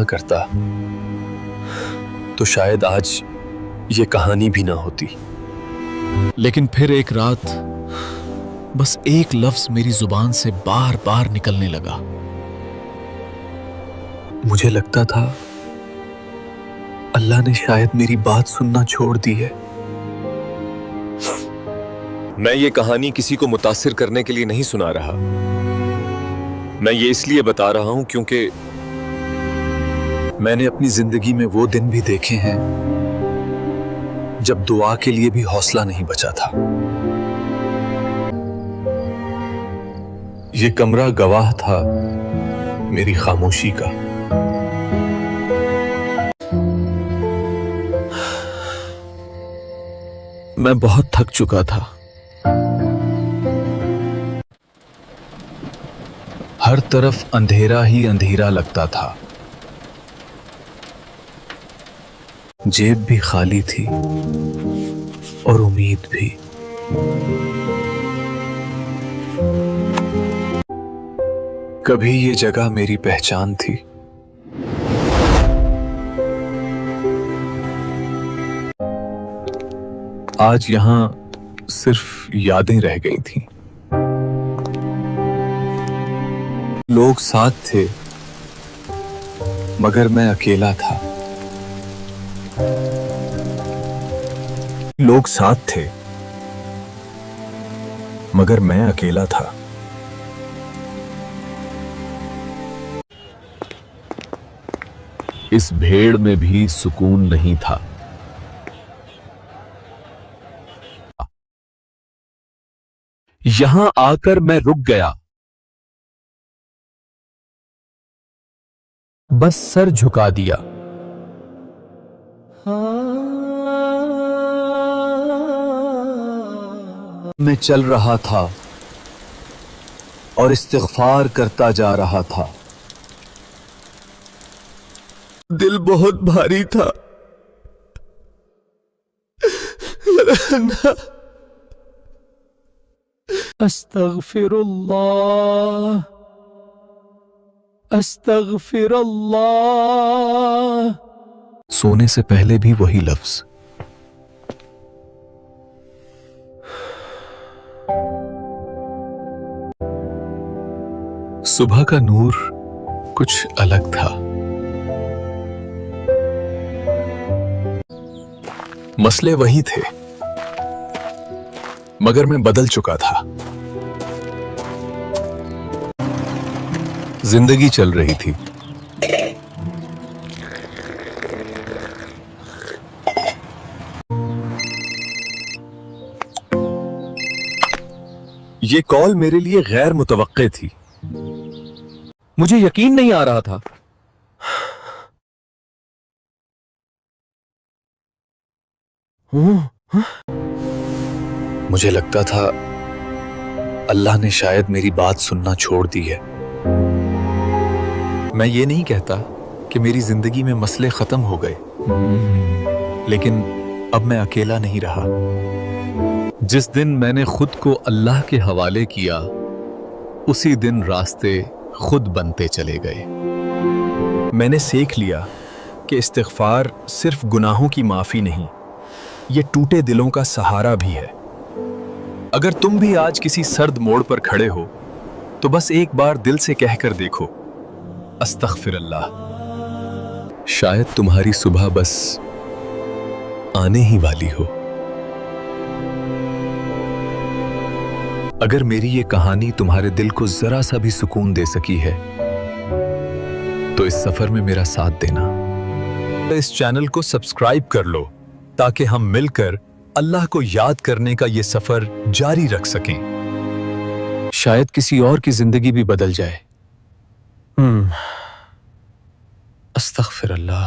کرتا تو شاید آج یہ کہانی بھی نہ ہوتی۔ لیکن پھر ایک رات بس ایک لفظ میری زبان سے بار بار نکلنے لگا۔ مجھے لگتا تھا اللہ نے شاید میری بات سننا چھوڑ دی ہے۔ میں یہ کہانی کسی کو متاثر کرنے کے لیے نہیں سنا رہا، میں یہ اس لیے بتا رہا ہوں کیونکہ میں نے اپنی زندگی میں وہ دن بھی دیکھے ہیں جب دعا کے لیے بھی حوصلہ نہیں بچا تھا۔ یہ کمرہ گواہ تھا میری خاموشی کا۔ میں بہت تھک چکا تھا۔ ہر طرف اندھیرا ہی اندھیرا لگتا تھا، جیب بھی خالی تھی اور امید بھی۔ کبھی یہ جگہ میری پہچان تھی، آج یہاں صرف یادیں رہ گئی تھیں۔ لوگ ساتھ تھے مگر میں اکیلا تھا۔ لوگ ساتھ تھے مگر میں اکیلا تھا۔ اس بھیڑ میں بھی سکون نہیں تھا۔ یہاں آ کر میں رک گیا، بس سر جھکا دیا۔ میں چل رہا تھا اور استغفار کرتا جا رہا تھا۔ دل بہت بھاری تھا۔ استغفر اللہ، استغفر اللہ۔ سونے سے پہلے بھی وہی لفظ۔ صبح کا نور کچھ الگ تھا۔ مسئلے وہی تھے مگر میں بدل چکا تھا۔ زندگی چل رہی تھی، یہ کال میرے لیے غیر متوقع تھی۔ مجھے یقین نہیں آ رہا تھا۔ مجھے لگتا تھا اللہ نے شاید میری بات سننا چھوڑ دی ہے۔ میں یہ نہیں کہتا کہ میری زندگی میں مسئلے ختم ہو گئے، لیکن اب میں اکیلا نہیں رہا۔ جس دن میں نے خود کو اللہ کے حوالے کیا، اسی دن راستے خود بنتے چلے گئے۔ میں نے سیکھ لیا کہ استغفار صرف گناہوں کی معافی نہیں، یہ ٹوٹے دلوں کا سہارا بھی ہے۔ اگر تم بھی آج کسی سرد موڑ پر کھڑے ہو تو بس ایک بار دل سے کہہ کر دیکھو، استغفر اللہ۔ شاید تمہاری صبح بس آنے ہی والی ہو۔ اگر میری یہ کہانی تمہارے دل کو ذرا سا بھی سکون دے سکی ہے تو اس سفر میں میرا ساتھ دینا۔ اس چینل کو سبسکرائب کر لو تاکہ ہم مل کر اللہ کو یاد کرنے کا یہ سفر جاری رکھ سکیں۔ شاید کسی اور کی زندگی بھی بدل جائے۔ استغفر اللہ۔